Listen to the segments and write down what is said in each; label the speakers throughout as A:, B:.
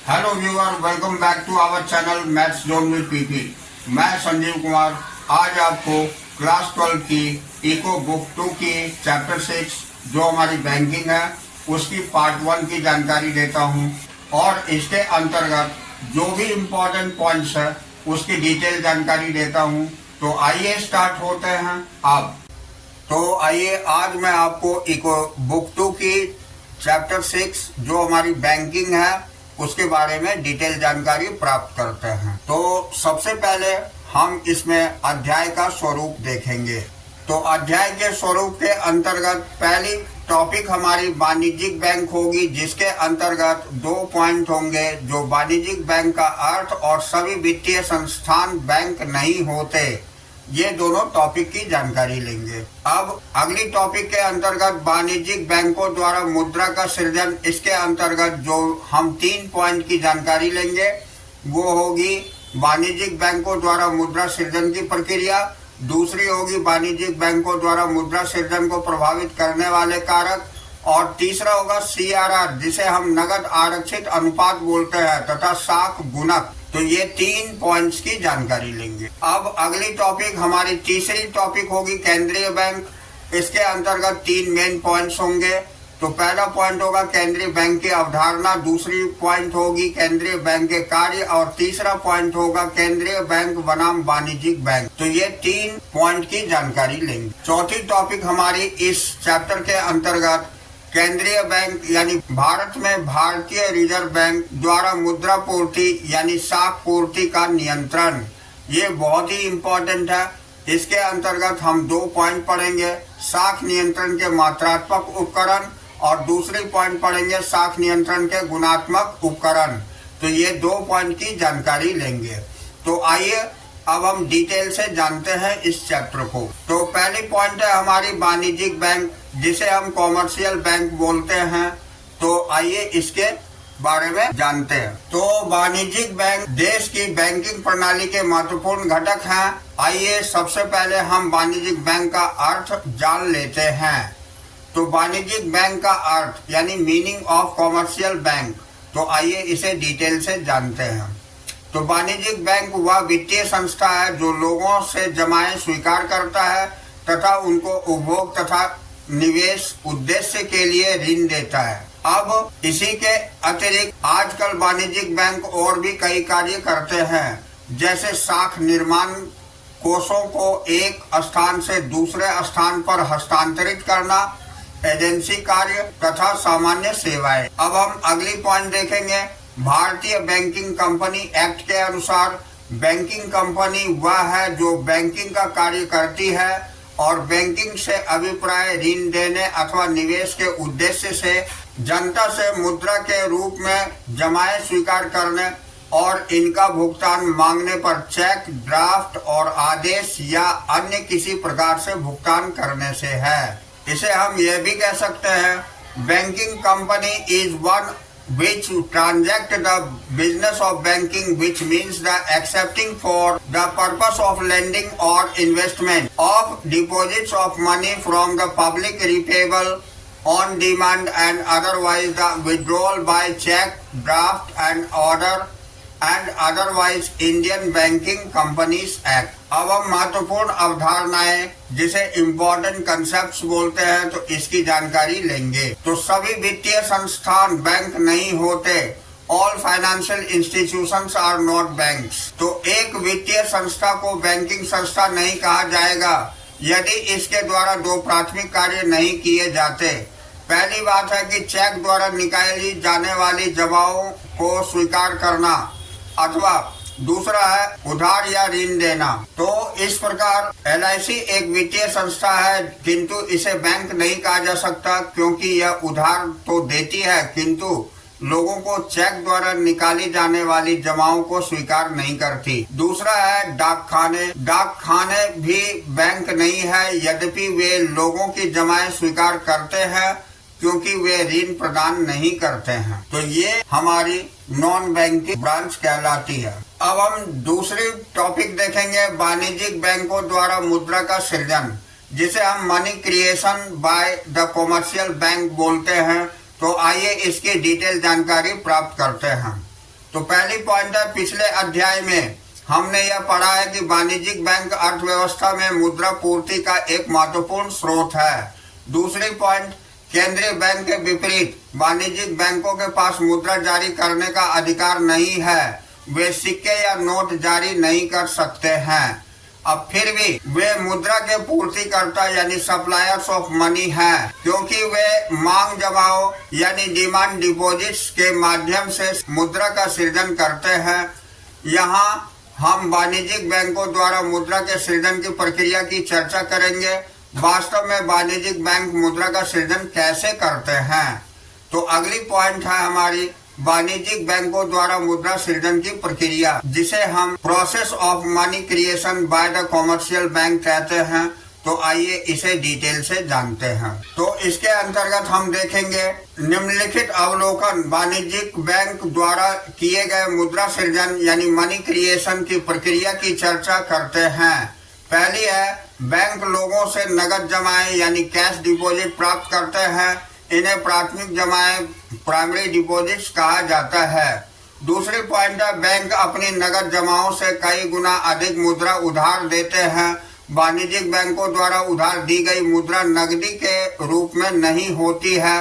A: Hello viewer, welcome back to our channel maths zone with PP. मैं संजीव कुमार आज आपको class 12 की इको बुक 2 की चैप्टर 6 जो हमारी बैंकिंग है उसकी पार्ट 1 की जानकारी देता हूं और इसके अंतर्गत जो भी इम्पोर्टेंट पॉइंट्स है उसकी डिटेल जानकारी देता हूं। तो आइए स्टार्ट होते हैं अब। तो आइए आज मैं आपको इको बुक 2 की चैप्टर 6 जो हमारी बैंकिंग है उसके बारे में डिटेल जानकारी प्राप्त करते हैं। तो सबसे पहले हम इसमें अध्याय का स्वरूप देखेंगे। तो अध्याय के स्वरूप के अंतर्गत पहली टॉपिक हमारी वाणिज्यिक बैंक होगी, जिसके अंतर्गत 2 पॉइंट होंगे जो वाणिज्यिक बैंक का अर्थ और सभी वित्तीय संस्थान बैंक नहीं होते, ये दोनों टॉपिक की जानकारी लेंगे। अब अगली टॉपिक के अंतर्गत वाणिज्यिक बैंकों द्वारा मुद्रा का सृजन, इसके अंतर्गत जो हम 3 पॉइंट की जानकारी लेंगे वो होगी वाणिज्यिक बैंकों द्वारा मुद्रा सृजन की प्रक्रिया, दूसरी होगी वाणिज्यिक बैंकों द्वारा मुद्रा सृजन को प्रभावित करने वाले कारक, और तीसरा होगा CRR जिसे हम नगद आरक्षित अनुपात बोलते हैं तथा साख गुणक। तो ये 3 पॉइंट्स की जानकारी लेंगे। अब अगली टॉपिक हमारी तीसरी टॉपिक होगी केंद्रीय बैंक। इसके अंतर्गत 3 मेन पॉइंट्स होंगे। तो पहला पॉइंट होगा केंद्रीय बैंक की अवधारणा, दूसरी पॉइंट होगी केंद्रीय बैंक के कार्य और तीसरा पॉइंट होगा केंद्रीय बैंक बनाम वाणिज्यिक बैंक। तो ये 3 पॉइंट की जानकारी लेंगे। चौथी टॉपिक हमारी इस चैप्टर के अंतर्गत केंद्रीय बैंक यानी भारत में भारतीय रिजर्व बैंक द्वारा मुद्रा पूर्ति यानी साख पूर्ति का नियंत्रण, ये बहुत ही इम्पोर्टेंट है। इसके अंतर्गत हम 2 पॉइंट पढ़ेंगे, साख नियंत्रण के मात्रात्मक उपकरण और दूसरी पॉइंट पढ़ेंगे साख नियंत्रण के गुणात्मक उपकरण। तो ये 2 पॉइंट की जानकारी लेंगे। तो आइए अब हम डिटेल से जानते हैं इस चैप्टर को। तो पहली पॉइंट है हमारी वाणिज्यिक बैंक जिसे हम कॉमर्शियल बैंक बोलते हैं। तो आइए इसके बारे में जानते हैं। तो वाणिज्यिक बैंक देश की बैंकिंग प्रणाली के महत्वपूर्ण घटक हैं। आइए सबसे पहले हम वाणिज्यिक बैंक का अर्थ जान लेते हैं। तो वाणिज्यिक बैंक का अर्थ यानी मीनिंग ऑफ कॉमर्शियल बैंक, तो आइए इसे डिटेल से जानते हैं। तो वाणिज्यिक बैंक वह वित्तीय संस्था है जो लोगों से जमाएं स्वीकार करता है तथा उनको उपभोग तथा निवेश उद्देश्य के लिए ऋण देता है। अब इसी के अतिरिक्त आजकल वाणिज्यिक बैंक और भी कई कार्य करते हैं, जैसे साख निर्माण, कोषों को एक स्थान से दूसरे स्थान पर हस्तांतरित करना, एजेंसी कार्य तथा सामान्य सेवाएं। अब हम अगली पॉइंट देखेंगे। भारतीय बैंकिंग कंपनी एक्ट के अनुसार बैंकिंग कंपनी वह है जो बैंकिंग का कार्य करती है और बैंकिंग से अभिप्राय ऋण देने अथवा निवेश के उद्देश्य से जनता से मुद्रा के रूप में जमाएं स्वीकार करने और इनका भुगतान मांगने पर चेक, ड्राफ्ट और आदेश या अन्य किसी प्रकार से भुगतान करने से है। इसे हम यह भी कह सकते हैं banking company is one which transact the business of banking, which means the accepting for the purpose of lending or investment of deposits of money from the public repayable on demand and otherwise the withdrawal by check, draft and order and otherwise Indian Banking Companies Act। अब हम महत्वपूर्ण अवधारणाएं जिसे important concepts बोलते हैं तो इसकी जानकारी लेंगे। तो सभी वित्तीय संस्थान बैंक नहीं होते। All financial institutions are not banks. तो एक वित्तीय संस्था को बैंकिंग संस्था नहीं कहा जाएगा यदि इसके द्वारा 2 प्राथमिक कार्य नहीं किए जाते। पहली बात है कि चेक द्वारा निकाली जाने वाली जमाओं को स्वीकार करना अथवा दूसरा है उधार या ऋण देना। तो इस प्रकार LIC एक वित्तीय संस्था है किंतु इसे बैंक नहीं कहा जा सकता क्योंकि यह उधार तो देती है किंतु लोगों को चेक द्वारा निकाली जाने वाली जमाओं को स्वीकार नहीं करती। दूसरा है डाकखाने। डाकखाने भी बैंक नहीं है यद्यपि वे लोगों की जमाएं स्वीकार करते हैं क्योंकि वे ऋण प्रदान नहीं करते हैं। तो ये हमारी नॉन बैंकिंग ब्रांच कहलाती है। अब हम दूसरी टॉपिक देखेंगे वाणिज्यिक बैंकों द्वारा मुद्रा का सृजन, जिसे हम money creation by the commercial bank बोलते हैं। तो आइए इसकी डिटेल जानकारी प्राप्त करते हैं। तो पहली पॉइंट है, पिछले अध्याय में हमने यह पढ़ा है कि वाणिज्यिक बैंक अर्थव्यवस्था में मुद्रा पूर्ति का एक महत्वपूर्ण स्रोत है। दूसरी पॉइंट, केंद्रीय बैंक के विपरीत वाणिज्यिक बैंकों के पास मुद्रा जारी करने का अधिकार नहीं है। वे सिक्के या नोट जारी नहीं कर सकते हैं। अब फिर भी वे मुद्रा के पूर्तिकर्ता यानी सप्लायर्स ऑफ मनी हैं, क्योंकि वे मांग जमाओ यानी डिमांड डिपॉजिट्स के माध्यम से मुद्रा का सृजन करते हैं। यहाँ हम वाणिज्यिक बैंकों द्वारा मुद्रा के सृजन की प्रक्रिया की चर्चा करेंगे। वास्तव में वाणिज्यिक बैंक मुद्रा का सृजन कैसे करते हैं। तो अगली पॉइंट है हमारी, वाणिज्यिक बैंकों द्वारा मुद्रा सृजन की प्रक्रिया, जिसे हम process of money creation by the commercial bank कहते हैं। तो आइए इसे डिटेल से जानते हैं। तो इसके अंतर्गत हम देखेंगे निम्नलिखित अवलोकन वाणिज्यिक बैंक द्वारा किए गए मुद्रा सृजन यानी मनी क्रिएशन की प्रक्रिया की चर्चा करते हैं। पहली है, बैंक लोगों से नगद जमाएं यानी कैश डिपॉजिट प्राप्त करते हैं। इन्हें प्राथमिक जमाएं प्राइमरी डिपॉजिट्स कहा जाता है। दूसरी पॉइंट है, बैंक अपनी नगद जमाओं से कई गुना अधिक मुद्रा उधार देते हैं। वाणिज्यिक बैंकों द्वारा उधार दी गई मुद्रा नकदी के रूप में नहीं होती है,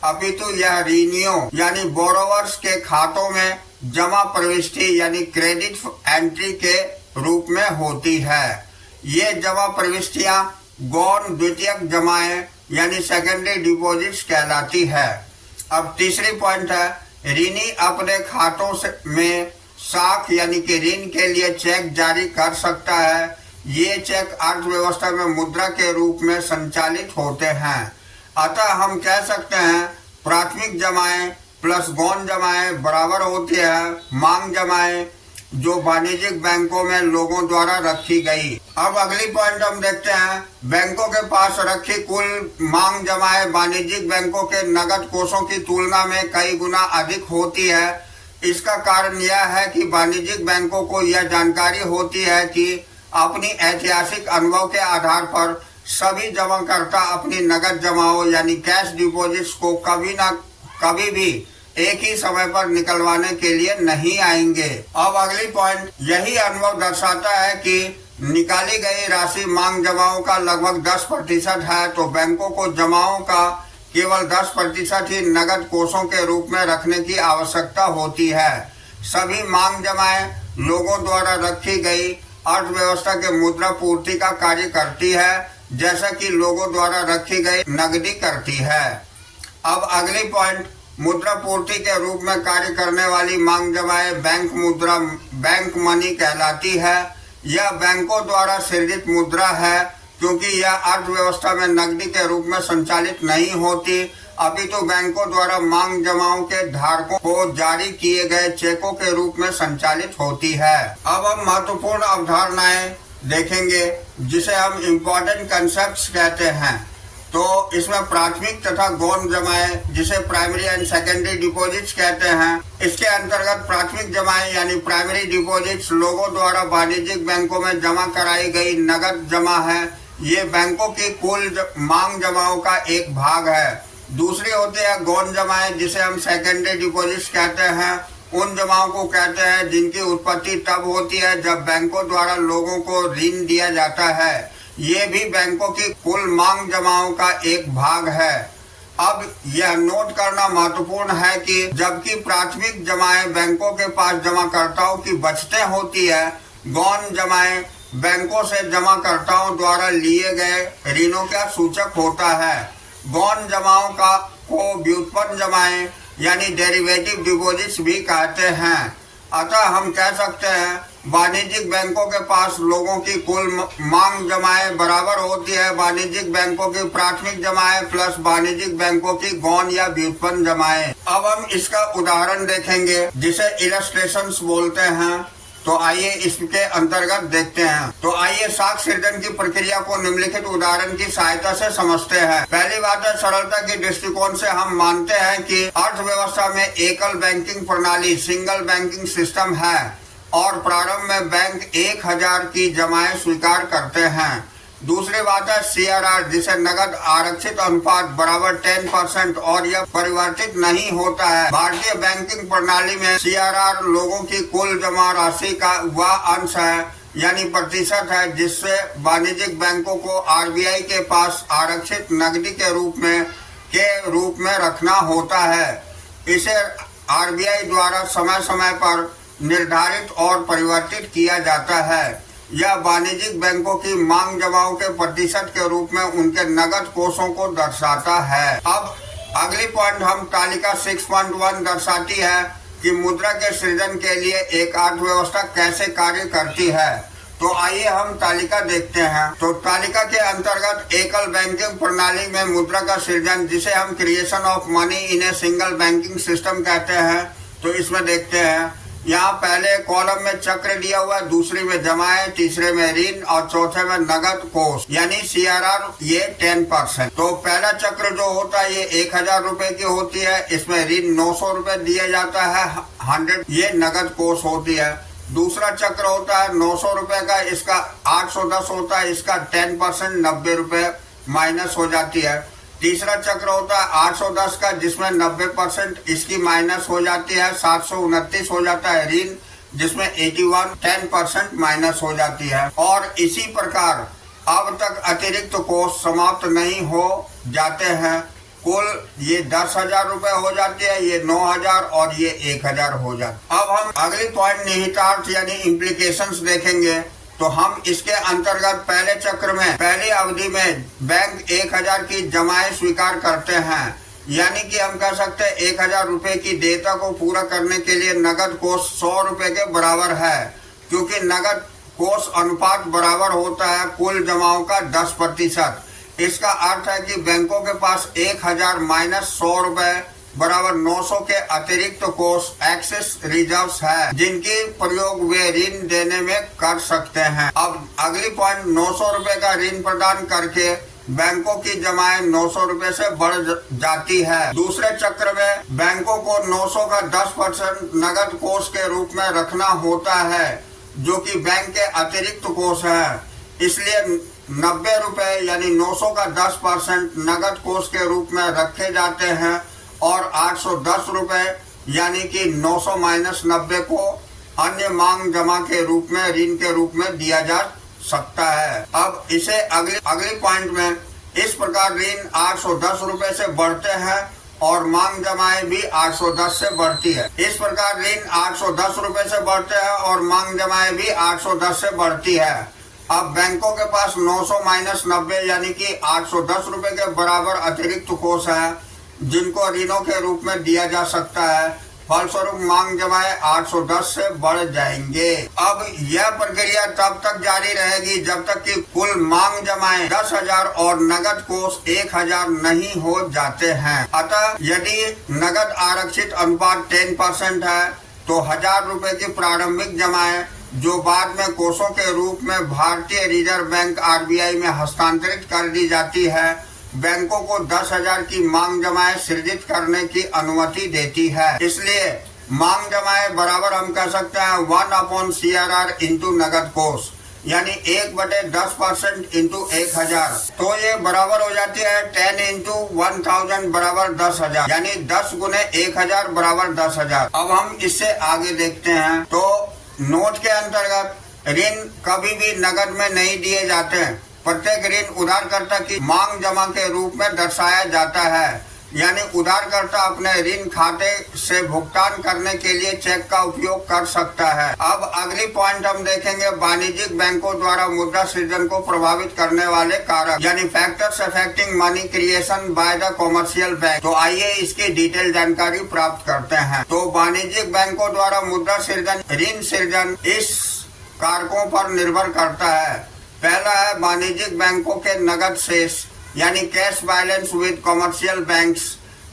A: अपितु यह ऋणियों यानी बोरोवर्स के खातों में जमा प्रविष्टि यानी क्रेडिट एंट्री के रूप में होती है। ये जमा प्रविष्टियां गौण द्वितीयक जमाएं यानी सेकेंडरी डिपॉजिट्स कहलाती है। अब तीसरी पॉइंट है, ऋणी अपने खातों में साख यानी कि ऋण के लिए चेक जारी कर सकता है। ये चेक अर्थव्यवस्था में मुद्रा के रूप में संचालित होते हैं। अतः हम कह सकते हैं प्राथमिक जमाएं प्लस गौण जमाएं बराबर होती है मांग जमाएं, जो वाणिज्यिक बैंकों में लोगों द्वारा रखी गई। अब अगली पॉइंट हम देखते हैं, बैंकों के पास रखी कुल मांग जमाएं वाणिज्यिक बैंकों के नगद कोषों की तुलना में कई गुना अधिक होती है। इसका कारण यह है कि वाणिज्यिक बैंकों को यह जानकारी होती है कि अपनी ऐतिहासिक अनुभव के आधार पर सभी जमाकर्ता अपनी नगद जमाओं यानी कैश डिपॉजिट्स को कभी न कभी भी एक ही समय पर निकलवाने के लिए नहीं आएंगे। अब अगली पॉइंट, यही अनुभव दर्शाता है कि निकाली गई राशि मांग जमाओं का लगभग 10% है, तो बैंकों को जमाओं का केवल 10% ही नगद कोषों के रूप में रखने की आवश्यकता होती है। सभी मांग जमाएं लोगों द्वारा रखी गई अर्थव्यवस्था के मुद्रा पूर्ति का कार्य करती है, जैसा कि लोगों द्वारा रखी गई नकदी करती है। अब अगली पॉइंट, मुद्रा पूर्ति के रूप में कार्य करने वाली मांग जमाएं बैंक मनी कहलाती है। यह बैंकों द्वारा सृजित मुद्रा है, क्योंकि यह अर्थव्यवस्था में नकदी के रूप में संचालित नहीं होती, अपितु बैंकों द्वारा मांग जमाओं के धारकों को जारी किए गए चेकों के रूप में संचालित होती है। अब हम महत्वपूर्ण अवधारणाएं देखेंगे, जिसे हम इम्पोर्टेंट कंसेप्ट्स कहते हैं। तो इसमें प्राथमिक तथा गौण जमाएं, जिसे प्राइमरी एंड सेकेंडरी डिपॉजिट्स कहते हैं, इसके अंतर्गत प्राथमिक जमाएं यानी प्राइमरी डिपॉजिट्स लोगों द्वारा वाणिज्यिक बैंकों में जमा कराई गई नगद जमा है। ये बैंकों की कुल मांग जमाओं का एक भाग है। दूसरी होती है गौण जमाएं, जिसे हम सेकेंडरी डिपॉजिट्स कहते हैं। उन जमाओं को कहते हैं जिनकी उत्पत्ति तब होती है जब बैंकों द्वारा लोगों को ऋण दिया जाता है। ये भी बैंकों की कुल मांग जमाओं का एक भाग है। अब यह नोट करना महत्वपूर्ण है कि जबकि प्राथमिक जमाएं बैंकों के पास जमाकर्ताओं की बचतें होती है, गौण जमाएं बैंकों से जमाकर्ताओं द्वारा लिए गए ऋणों का सूचक होता है। गौण जमाओं को व्युत्पन्न जमाएं यानी डेरिवेटिव डिपॉजिट्स भी कहते हैं। अतः हम कह सकते हैं वाणिज्यिक बैंकों के पास लोगों की कुल मांग जमाएं बराबर होती है वाणिज्यिक बैंकों की प्राथमिक जमाएं प्लस वाणिज्यिक बैंकों की गौण या व्युत्पन्न जमाएं। अब हम इसका उदाहरण देखेंगे, जिसे इलस्ट्रेशंस बोलते हैं। तो आइए इसके अंतर्गत देखते हैं। तो आइए साख सृजन की प्रक्रिया को निम्नलिखित उदाहरण की सहायता से समझते हैं। पहली बात है, सरलता के दृष्टिकोण से हम मानते हैं कि अर्थव्यवस्था में एकल बैंकिंग प्रणाली सिंगल बैंकिंग सिस्टम है और प्रारंभ में बैंक 1000 की जमाएं स्वीकार करते हैं। दूसरी बात है CRR, जिसे नगद आरक्षित अनुपात बराबर 10% और यह परिवर्तित नहीं होता है। भारतीय बैंकिंग प्रणाली में CRR लोगों की कुल जमा राशि का वह अंश है यानी प्रतिशत है जिससे वाणिज्यिक बैंकों को RBI के पास आरक्षित नकदी के रूप में रखना होता है। इसे RBI द्वारा समय समय पर निर्धारित और परिवर्तित किया जाता है। यह वाणिज्यिक बैंकों की मांग जमाओं के प्रतिशत के रूप में उनके नकद कोषों को दर्शाता है। अब अगली पॉइंट हम तालिका 6.1 दर्शाती है कि मुद्रा के सृजन के लिए एक अर्थव्यवस्था कैसे कार्य करती है। तो आइए हम तालिका देखते हैं। तो तालिका के अंतर्गत एकल बैंकिंग प्रणाली में मुद्रा का सृजन, जिसे हम creation of money in a single banking system कहते हैं, तो इसमें देखते हैं। यहाँ पहले कॉलम में चक्र दिया हुआ है, दूसरी में जमाएं, तीसरे में ऋण और चौथे में नगद कोष यानी CRR ये 10%। तो पहला चक्र जो होता है ये 1000 रुपए की होती है, इसमें ऋण 900 रुपए दिया जाता है, 100 ये नगद कोष होती है। दूसरा चक्र होता है 900 रुपए का, इसका 810 होता है, इसका 10% 90 रुपए माइनस हो जाती है। तीसरा चक्र होता है 810 का, जिसमें 90% इसकी माइनस हो जाती है, 729 हो जाता है ऋण, जिसमें 81 10% माइनस हो जाती है। और इसी प्रकार अब तक अतिरिक्त कोष समाप्त नहीं हो जाते हैं। कुल ये 10,000 रुपए हो जाती है, ये 9,000 और ये 1,000 हो जाती है। अब हम अगली पॉइंट निहितार्थ यानी इम्प्लीकेशंस देखेंगे। तो हम इसके अंतर्गत पहले चक्र में पहली अवधि में बैंक 1,000 की जमाएं स्वीकार करते हैं, यानी कि हम कह सकते हैं 1,000 रुपए की देयता को पूरा करने के लिए नगद कोष 100 रुपए के बराबर है, क्योंकि नगद कोष अनुपात बराबर होता है कुल जमाओं का 10%। इसका अर्थ है कि बैंकों के पास 1,000 माइनस 100 रुपए बराबर 900 के अतिरिक्त कोष एक्सेस रिजर्व्स है, जिनकी प्रयोग वे ऋण देने में कर सकते हैं। अब अगली पॉइंट 900 रुपए का ऋण प्रदान करके बैंकों की जमाएं 900 रुपए से बढ़ जाती है। दूसरे चक्र में बैंकों को 900 का 10% नगद कोष के रूप में रखना होता है, जो कि बैंक के अतिरिक्त कोष है। इसलिए 90 रुपए यानी 900 का 10% नगद कोष के रूप में रखे जाते हैं और 810 रुपए यानी कि 900 माइनस 90 को अन्य मांग जमा के रूप में ऋण के रूप में दिया जा सकता है। अब इसे अगली पॉइंट में इस प्रकार ऋण 810 रुपए से बढ़ते हैं और मांग जमाएं भी 810 से बढ़ती है। इस प्रकार ऋण 810 रुपए से बढ़ते हैं और मांग जमाएं भी 810 से बढ़ती है। अब बैंकों के पास 900 माइनस 90 यानी कि 810 रुपए के बराबर अतिरिक्त कोष है, जिनको ऋणों के रूप में दिया जा सकता है। फलस्वरूप मांग जमाएं 810 से बढ़ जाएंगे। अब यह प्रक्रिया तब तक जारी रहेगी जब तक कि कुल मांग जमाएं 10,000 और नगद कोष 1,000 नहीं हो जाते हैं। अतः यदि नगद आरक्षित अनुपात 10% है तो 1,000 रुपए की प्रारंभिक जमाएं जो बाद में कोषों के रूप में भारतीय रिजर्व बैंक RBI में हस्तांतरित कर दी जाती है, बैंकों को 10,000 की मांग जमाएं सृजित करने की अनुमति देती है। इसलिए मांग जमाएं बराबर हम कह सकते हैं 1/CRR इंटू नगद कोष, यानी 1/10% इंटू 1,000। तो ये बराबर हो जाती है 10 इंटू 1,000 बराबर 10,000, यानी 10 गुने 1,000 बराबर 10,000। अब हम इससे आगे देखते हैं। तो नोट के अंतर्गत ऋण कभी भी नगद में नहीं दिए जाते हैं। प्रत्येक ऋण उधारकर्ता की मांग जमा के रूप में दर्शाया जाता है, यानी उधारकर्ता अपने ऋण खाते से भुगतान करने के लिए चेक का उपयोग कर सकता है। अब अगली पॉइंट हम देखेंगे वाणिज्यिक बैंकों द्वारा मुद्रा सृजन को प्रभावित करने वाले कारक, यानी factors affecting money creation by the commercial bank. तो आइए इसकी डिटेल जानकारी प्राप्त करते हैं। तो वाणिज्यिक बैंकों द्वारा मुद्रा सृजन, ऋण सृजन इस कारकों पर निर्भर करता है। पहला है वाणिज्यिक बैंकों के नगद शेष, यानी cash balance with commercial banks.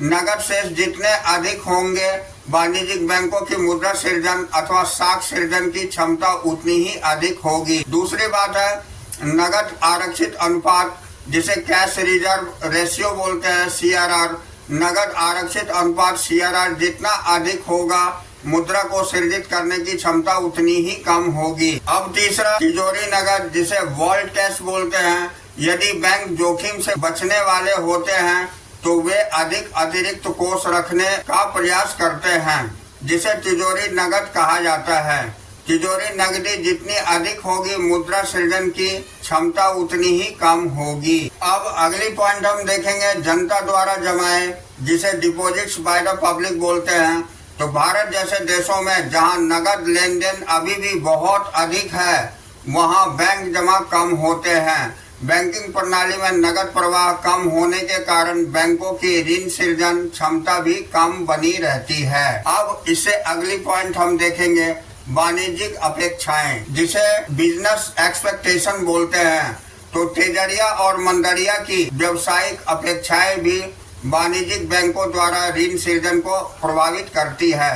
A: नगद शेष जितने अधिक होंगे, वाणिज्यिक बैंकों की मुद्रा सृजन अथवा साख सृजन की क्षमता उतनी ही अधिक होगी। दूसरी बात है नगद आरक्षित अनुपात, जिसे कैश रिजर्व रेशियो बोलते हैं, CRR। नगद आरक्षित अनुपात CRR जितना अधिक होगा, मुद्रा को सृजित करने की क्षमता उतनी ही कम होगी। अब तीसरा, तिजोरी नकद जिसे वॉल्ट कैश बोलते हैं। यदि बैंक जोखिम से बचने वाले होते हैं तो वे अधिक अतिरिक्त कोष रखने का प्रयास करते हैं, जिसे तिजोरी नकद कहा जाता है। तिजोरी नकदी जितनी अधिक होगी, मुद्रा सृजन की क्षमता उतनी ही कम होगी। अब अगली पॉइंट हम देखेंगे, जनता द्वारा जमाए जिसे डिपॉजिट्स बाय द पब्लिक बोलते हैं। तो भारत जैसे देशों में जहां नकद लेन देन अभी भी बहुत अधिक है, वहां बैंक जमा कम होते हैं। बैंकिंग प्रणाली में नकद प्रवाह कम होने के कारण बैंकों की ऋण सृजन क्षमता भी कम बनी रहती है। अब इससे अगली पॉइंट हम देखेंगे, वाणिज्यिक अपेक्षाएं जिसे बिजनेस एक्सपेक्टेशन बोलते हैं। तो तेजड़िया और मंदड़िया की व्यावसायिक अपेक्षाएं भी वाणिज्यिक बैंकों द्वारा ऋण सृजन को प्रभावित करती है।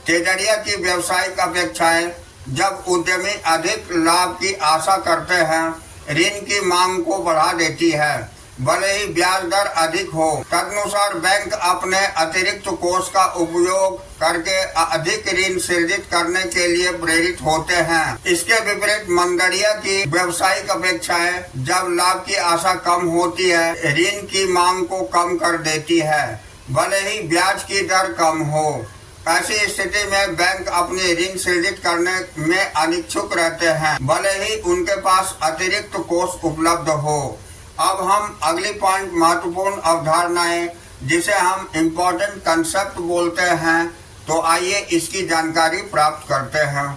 A: तेजड़िया की व्यावसायिक अपेक्षाएं, जब उद्यमी अधिक लाभ की आशा करते हैं, ऋण की मांग को बढ़ा देती है, भले ही ब्याज दर अधिक हो। तदनुसार बैंक अपने अतिरिक्त कोष का उपयोग करके अधिक ऋण सृजित करने के लिए प्रेरित होते हैं। इसके विपरीत मंदड़िया की व्यावसायिक अपेक्षाएं, जब लाभ की आशा कम होती है, ऋण की मांग को कम कर देती है, भले ही ब्याज की दर कम हो। ऐसी स्थिति में बैंक अपनी ऋण सृजित करने में अनिच्छुक रहते हैं, भले ही उनके पास अतिरिक्त कोष उपलब्ध हो। अब हम अगली पॉइंट, महत्वपूर्ण अवधारणाएं जिसे हम इम्पोर्टेंट कंसेप्ट बोलते हैं। तो आइए इसकी जानकारी प्राप्त करते हैं।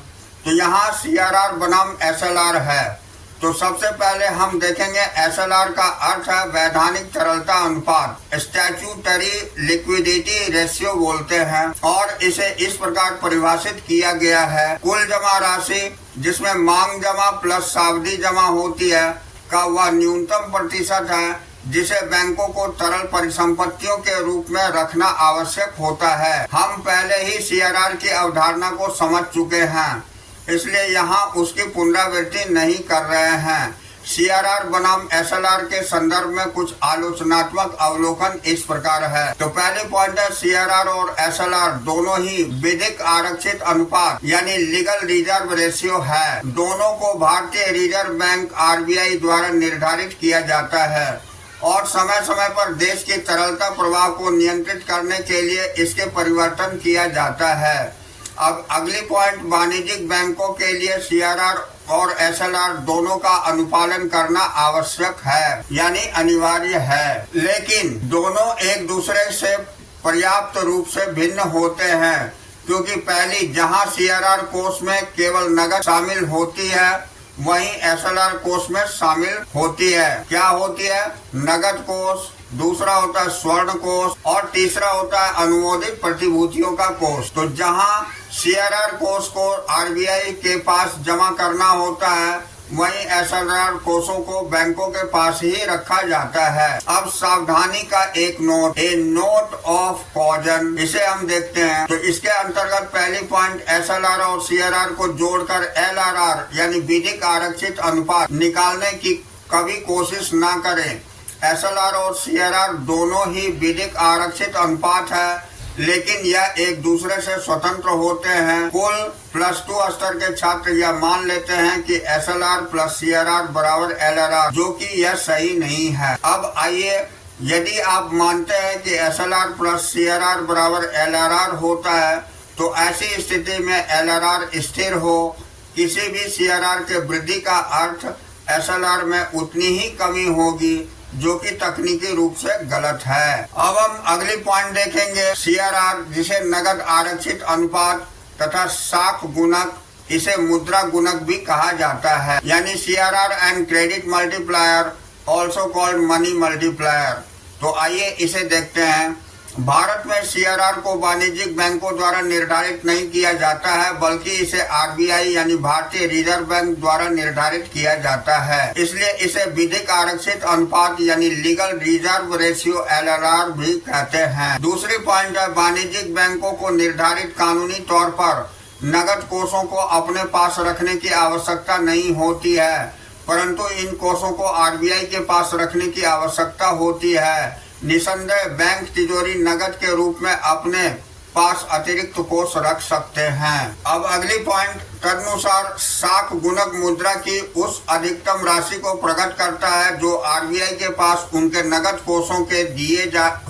A: तो यहाँ CRR बनाम SLR है। तो सबसे पहले हम देखेंगे, SLR का अर्थ है वैधानिक तरलता अनुपात, स्टैट्यूटरी लिक्विडिटी रेशियो बोलते हैं, और इसे इस प्रकार परिभाषित किया गया है, कुल जमा राशि जिसमें मांग जमा प्लस सावधि जमा होती है का वह न्यूनतम प्रतिशत है जिसे बैंकों को तरल परिसंपत्तियों के रूप में रखना आवश्यक होता है। हम पहले ही CRR की अवधारणा को समझ चुके हैं, इसलिए यहाँ उसकी पुनरावृत्ति नहीं कर रहे हैं। CRR बनाम SLR के संदर्भ में कुछ आलोचनात्मक अवलोकन इस प्रकार है। तो पहले पॉइंट है, CRR और SLR दोनों ही विधिक आरक्षित अनुपात यानी लीगल रिजर्व रेशियो है। दोनों को भारतीय रिजर्व बैंक RBI द्वारा निर्धारित किया जाता है और समय समय पर देश की तरलता प्रवाह को नियंत्रित करने के लिए इसके परिवर्तन किया जाता है। अब अगली पॉइंट, वाणिज्यिक बैंकों के लिए CRR और SLR दोनों का अनुपालन करना आवश्यक है, यानी अनिवार्य है, लेकिन दोनों एक दूसरे से पर्याप्त रूप से भिन्न होते हैं, क्योंकि पहली जहां CRR कोष में केवल नकद शामिल होती है, वहीं SLR कोष में शामिल होती है। क्या होती है? नकद कोष, दूसरा होता है स्वर्ण कोष और तीसरा होता है अनुमोदित प्रतिभूतियों का कोष। तो जहां CRR कोष को RBI के पास जमा करना होता है, वहीं SLR कोषों को बैंकों के पास ही रखा जाता है। अब सावधानी का एक नोट, ए नोट ऑफ कॉजन, इसे हम देखते हैं। तो इसके अंतर्गत पहली पॉइंट, SLR और CRR को जोड़कर LRR यानी विधिक आरक्षित अनुपात निकालने की कभी कोशिश न करें। SLR और CRR दोनों ही विधिक आरक्षित अनुपात है, लेकिन यह एक दूसरे से स्वतंत्र होते हैं। कुल +2 स्तर के छात्र यह मान लेते हैं कि SLR + CRR बराबर LRR, जो कि यह सही नहीं है। अब आइए, यदि आप मानते हैं कि SLR + CRR बराबर LRR होता है, तो ऐसी स्थिति में LRR स्थिर हो, किसी भी CRR के वृद्धि का अर्थ SLR में उतनी ही कमी होगी, जो कि तकनीकी रूप से गलत है। अब हम अगली पॉइंट देखेंगे, CRR जिसे नगद आरक्षित अनुपात तथा साख गुणक, इसे मुद्रा गुणक भी कहा जाता है, यानी CRR and credit multiplier, also called money multiplier. तो आइए इसे देखते हैं। भारत में CRR को वाणिज्यिक बैंकों द्वारा निर्धारित नहीं किया जाता है, बल्कि इसे RBI यानी भारतीय रिजर्व बैंक द्वारा निर्धारित किया जाता है। इसलिए इसे विधिक आरक्षित अनुपात यानी लीगल रिजर्व रेशियो LRR भी कहते हैं। दूसरी पॉइंट है, वाणिज्यिक बैंकों को निर्धारित कानूनी तौर पर नगद कोषों को अपने पास रखने की आवश्यकता नहीं होती है, परंतु इन कोषों को RBI के पास रखने की आवश्यकता होती है। निसंदेह बैंक तिजोरी नगद के रूप में अपने पास अतिरिक्त कोष रख सकते हैं। अब अगली पॉइंट, तदनुसार साख गुणक मुद्रा की उस अधिकतम राशि को प्रकट करता है जो आरबीआई के पास उनके नकद कोषों के दिए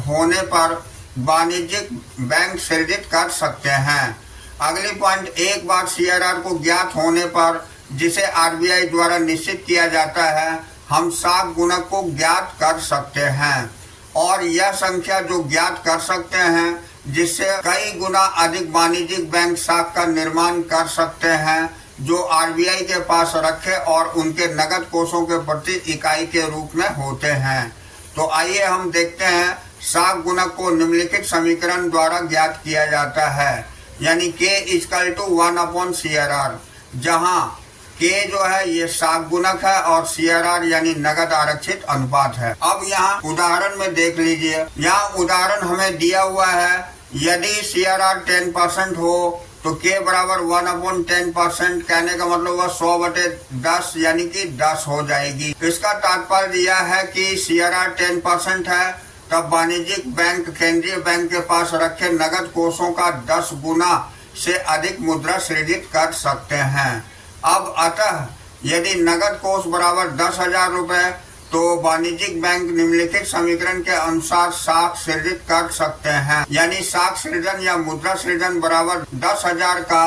A: होने पर वाणिज्यिक बैंक सृजित कर सकते हैं। अगली पॉइंट, एक बार सीआरआर को ज्ञात होने पर जिसे आरबीआई द्वारा निश्चित किया जाता है, हम साख गुणक को ज्ञात कर सकते हैं और यह संख्या जो ज्ञात कर सकते हैं जिससे कई गुना अधिक वाणिज्यिक बैंक साख का निर्माण कर सकते हैं जो आरबीआई के पास रखे और उनके नकद कोषों के प्रति इकाई के रूप में होते हैं। तो आइए हम देखते हैं साख गुणक को निम्नलिखित समीकरण द्वारा ज्ञात किया जाता है, यानी K = 1/CRR, जहां K जो है ये साख गुणक है और CRR यानी नगद आरक्षित अनुपात है। अब यहाँ उदाहरण में देख लीजिए, यहाँ उदाहरण हमें दिया हुआ है, यदि CRR 10% हो तो K बराबर 1/10%, कहने का मतलब वह 100/10 यानी कि 10 हो जाएगी। इसका तात्पर्य यह है कि CRR 10% है, तब वाणिज्यिक बैंक केंद्रीय बैंक के पास रखे नगद कोषों का 10 गुना से अधिक मुद्रा सृजित कर सकते हैं। अब अतः यदि नगद कोष बराबर 10,000 रुपए तो वाणिज्यिक बैंक निम्नलिखित समीकरण के अनुसार साख सृजित कर सकते हैं, यानी साख सृजन या मुद्रा सृजन बराबर 10,000 का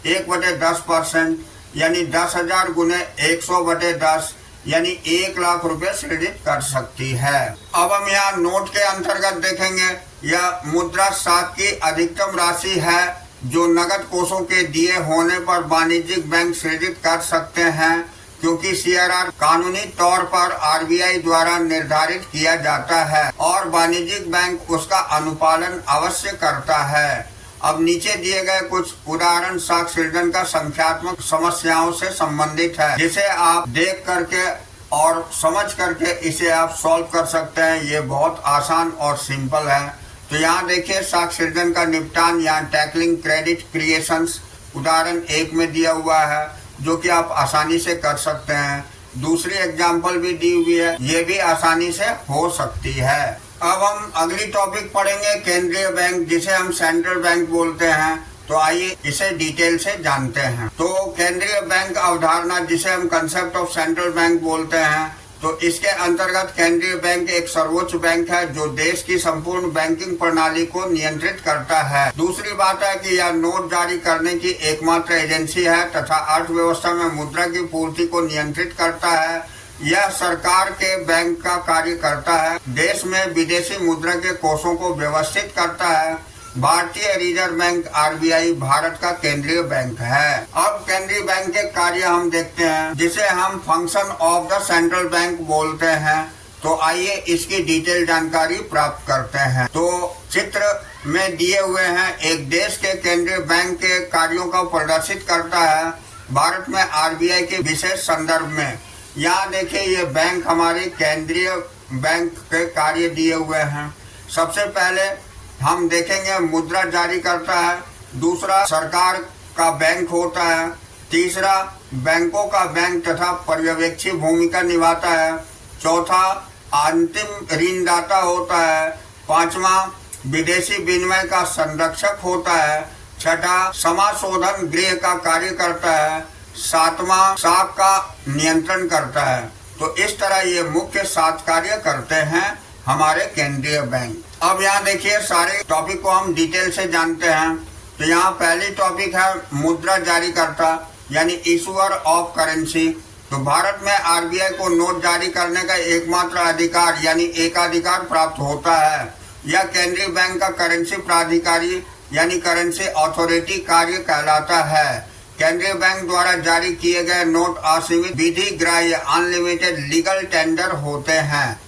A: 1/10%, यानी 10,000 गुने 100/10 यानी 1 लाख रुपए सृजित कर सकती है। अब हम यहाँ नोट के अंतर्गत देखेंगे, यह मुद्रा साख की अधिकतम राशि है जो नगद कोषों के दिए होने पर वाणिज्यिक बैंक सृजित कर सकते हैं, क्योंकि सीआरआर कानूनी तौर पर आरबीआई द्वारा निर्धारित किया जाता है और वाणिज्यिक बैंक उसका अनुपालन अवश्य करता है। अब नीचे दिए गए कुछ उदाहरण साख सृजन का संख्यात्मक समस्याओं से संबंधित है, जिसे आप देख करके और समझ करके इसे आप सॉल्व कर सकते हैं। ये बहुत आसान और सिंपल है। तो यहाँ देखिए साख सृजन का निपटान, यहाँ टैकलिंग क्रेडिट क्रिएशंस उदाहरण 1 में दिया हुआ है, जो कि आप आसानी से कर सकते हैं। दूसरी एग्जाम्पल भी दी हुई है, ये भी आसानी से हो सकती है। अब हम अगली टॉपिक पढ़ेंगे केंद्रीय बैंक, जिसे हम सेंट्रल बैंक बोलते हैं। तो आइए इसे डिटेल से जानते हैं। तो केंद्रीय बैंक अवधारणा, जिसे हम कंसेप्ट ऑफ सेंट्रल बैंक बोलते हैं, तो इसके अंतर्गत केंद्रीय बैंक एक सर्वोच्च बैंक है जो देश की संपूर्ण बैंकिंग प्रणाली को नियंत्रित करता है। दूसरी बात है कि यह नोट जारी करने की एकमात्र एजेंसी है तथा अर्थव्यवस्था में मुद्रा की पूर्ति को नियंत्रित करता है। यह सरकार के बैंक का कार्य करता है, देश में विदेशी मुद्रा के कोषों को व्यवस्थित करता है। भारतीय रिजर्व बैंक आरबीआई भारत का केंद्रीय बैंक है। अब केंद्रीय बैंक के कार्य हम देखते हैं, जिसे हम function of the central bank बोलते हैं। तो आइए इसकी डिटेल जानकारी प्राप्त करते हैं। तो चित्र में दिए हुए हैं, एक देश के केंद्रीय बैंक के कार्यों का प्रदर्शित करता है भारत में आरबीआई के विशेष संदर्भ में। यहाँ देखिए ये बैंक हमारे केंद्रीय बैंक के कार्य दिए हुए हैं। सबसे पहले हम देखेंगे मुद्रा जारी करता है, दूसरा सरकार का बैंक होता है, तीसरा बैंकों का बैंक तथा पर्यवेक्षी भूमिका निभाता है, चौथा अंतिम ऋणदाता होता है, पांचवा विदेशी विनिमय का संरक्षक होता है, छठा समाशोधन गृह का कार्य करता है, सातवां साख का नियंत्रण करता है। तो इस तरह ये मुख्य 7 कार्य करते हैं हमारे केंद्रीय बैंक। अब यहाँ देखिए सारे टॉपिक को हम डिटेल से जानते हैं। तो यहाँ पहली टॉपिक है मुद्रा जारी करता, यानी इशूअर ऑफ करेंसी। तो भारत में आरबीआई को नोट जारी करने का एकमात्र अधिकार यानी एकाधिकार प्राप्त होता है। यह केंद्रीय बैंक का करेंसी प्राधिकारी यानी करेंसी अथॉरिटी कार्य कहलाता है। केंद्रीय बैंक द्वारा जारी किए गए नोट असीमित विधि ग्राह्य अनलिमिटेड लीगल टेंडर होते हैं।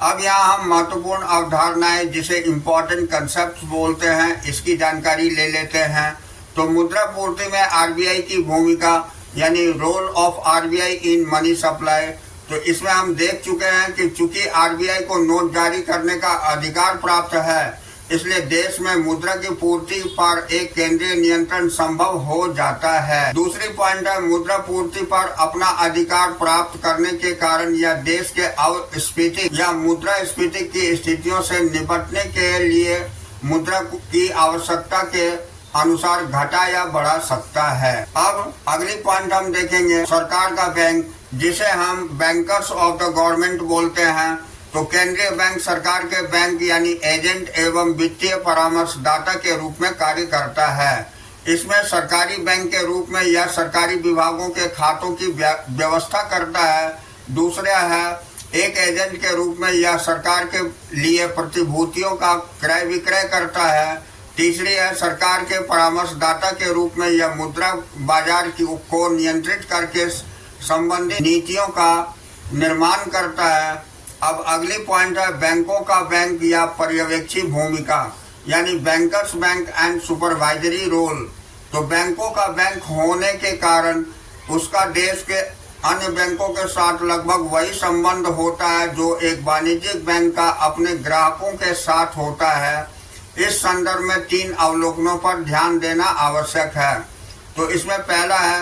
A: अब यहाँ हम महत्वपूर्ण अवधारणाएं, जिसे इम्पोर्टेंट कंसेप्ट बोलते हैं, इसकी जानकारी ले लेते हैं। तो मुद्रा पूर्ति में आरबीआई की भूमिका यानी role of RBI in money supply. तो इसमें हम देख चुके हैं कि चूंकि आरबीआई को नोट जारी करने का अधिकार प्राप्त है, इसलिए देश में मुद्रा की पूर्ति पर एक केंद्रीय नियंत्रण संभव हो जाता है। दूसरी पॉइंट है मुद्रा पूर्ति पर अपना अधिकार प्राप्त करने के कारण यह देश के अस्फीति या मुद्रा स्फीति की स्थितियों से निपटने के लिए मुद्रा की आवश्यकता के अनुसार घटा या बढ़ा सकता है। अब अगली पॉइंट हम देखेंगे सरकार का बैंक, जिसे हम बैंकर्स ऑफ द गवर्नमेंट बोलते हैं। तो केंद्रीय बैंक सरकार के बैंक यानी एजेंट एवं वित्तीय परामर्शदाता के रूप में कार्य करता है। इसमें सरकारी बैंक के रूप में यह सरकारी विभागों के खातों की व्यवस्था करता है। दूसरा है एक एजेंट के रूप में यह सरकार के लिए प्रतिभूतियों का क्रय विक्रय करता है। तीसरी है सरकार के परामर्शदाता के रूप में यह मुद्रा बाजार को नियंत्रित करके संबंधित नीतियों का निर्माण करता है। अब अगली पॉइंट है बैंकों का बैंक या पर्यवेक्षी भूमिका, यानी bankers bank and supervisory role. तो बैंकों का बैंक होने के कारण उसका देश के अन्य बैंकों के साथ लगभग वही संबंध होता है जो एक वाणिज्यिक बैंक का अपने ग्राहकों के साथ होता है। इस संदर्भ में 3 अवलोकनों पर ध्यान देना आवश्यक है। तो इसमें पहला है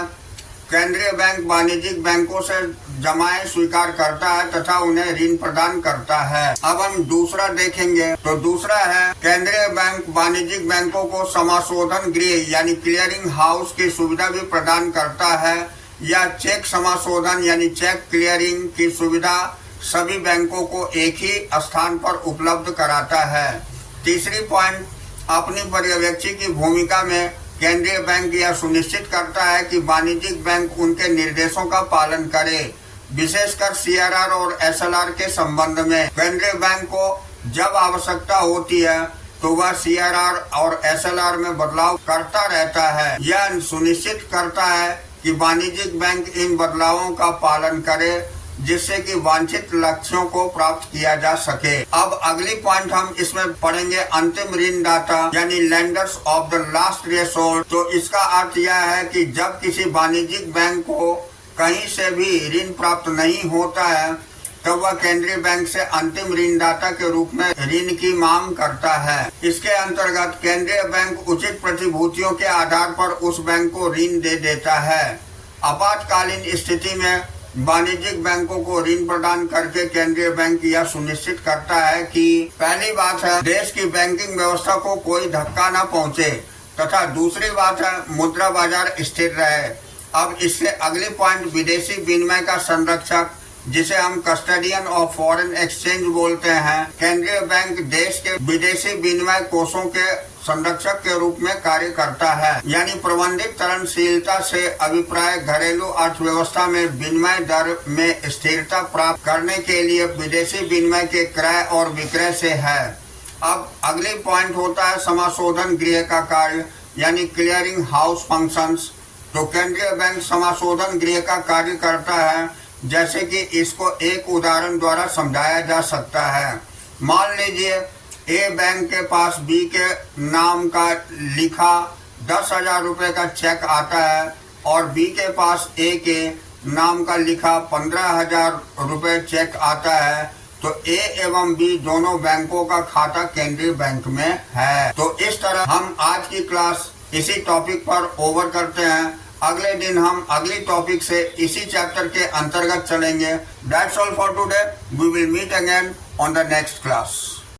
A: केंद्रीय बैंक वाणिज्यिक बैंकों से जमाएं स्वीकार करता है तथा उन्हें ऋण प्रदान करता है। अब हम दूसरा देखेंगे। तो दूसरा है केंद्रीय बैंक वाणिज्यिक बैंकों को समाशोधन गृह यानी क्लियरिंग हाउस की सुविधा भी प्रदान करता है। यह चेक समाशोधन यानी चेक क्लियरिंग की सुविधा सभी बैंकों को एक ही स्थान पर उपलब्ध कराता है। तीसरी पॉइंट, अपनी पर्यवेक्षी की भूमिका में केंद्रीय बैंक यह सुनिश्चित करता है कि वाणिज्यिक बैंक उनके निर्देशों का पालन करे, विशेषकर सीआरआर और एसएलआर के संबंध में। केंद्रीय बैंक को जब आवश्यकता होती है तो वह सीआरआर और एसएलआर में बदलाव करता रहता है। यह सुनिश्चित करता है कि वाणिज्यिक बैंक इन बदलावों का पालन करे जिससे कि वांछित लक्ष्यों को प्राप्त किया जा सके। अब अगली पॉइंट हम इसमें पढ़ेंगे अंतिम ऋणदाता यानी lenders of the last resort. तो इसका अर्थ यह है कि जब किसी वाणिज्यिक बैंक को कहीं से भी ऋण प्राप्त नहीं होता है तो वह केंद्रीय बैंक से अंतिम ऋणदाता के रूप में ऋण की मांग करता है। इसके अंतर्गत केंद्रीय बैंक उचित प्रतिभूतियों के आधार पर उस बैंक को ऋण दे देता है। आपातकालीन स्थिति में वाणिज्यिक बैंकों को ऋण प्रदान करके केंद्रीय बैंक यह सुनिश्चित करता है कि पहली बात है देश की बैंकिंग व्यवस्था को कोई धक्का न पहुंचे तथा दूसरी बात है मुद्रा बाजार स्थिर रहे। अब इससे अगली पॉइंट विदेशी विनिमय का संरक्षक, जिसे हम कस्टडियन ऑफ फॉरेन एक्सचेंज बोलते हैं। केंद्रीय बैंक देश के विदेशी विनिमय कोषों के संरक्षक के रूप में कार्य करता है, यानी प्रबंधित तरलशीलता से अभिप्राय घरेलू अर्थव्यवस्था में विनिमय दर में स्थिरता प्राप्त करने के लिए विदेशी विनिमय के क्रय और विक्रय से है। अब अगली पॉइंट होता है समाशोधन गृह का कार्य यानी क्लियरिंग हाउस फंक्शंस। तो केंद्रीय बैंक समाशोधन गृह का कार्य करता है, जैसे कि इसको एक उदाहरण द्वारा समझाया जा सकता है। मान लीजिए ए बैंक के पास बी के नाम का लिखा 10,000 रुपये का चेक आता है और बी के पास ए के नाम का लिखा 15,000 रुपये चेक आता है। तो ए एवं बी दोनों बैंकों का खाता केंद्रीय बैंक में है। तो इस तरह हम आज की क्लास इसी टॉपिक पर ओवर करते हैं। अगले दिन हम अगली टॉपिक से इसी चैप्टर के अंतर्गत चलेंगे। That's all for today. We will meet again on the next class.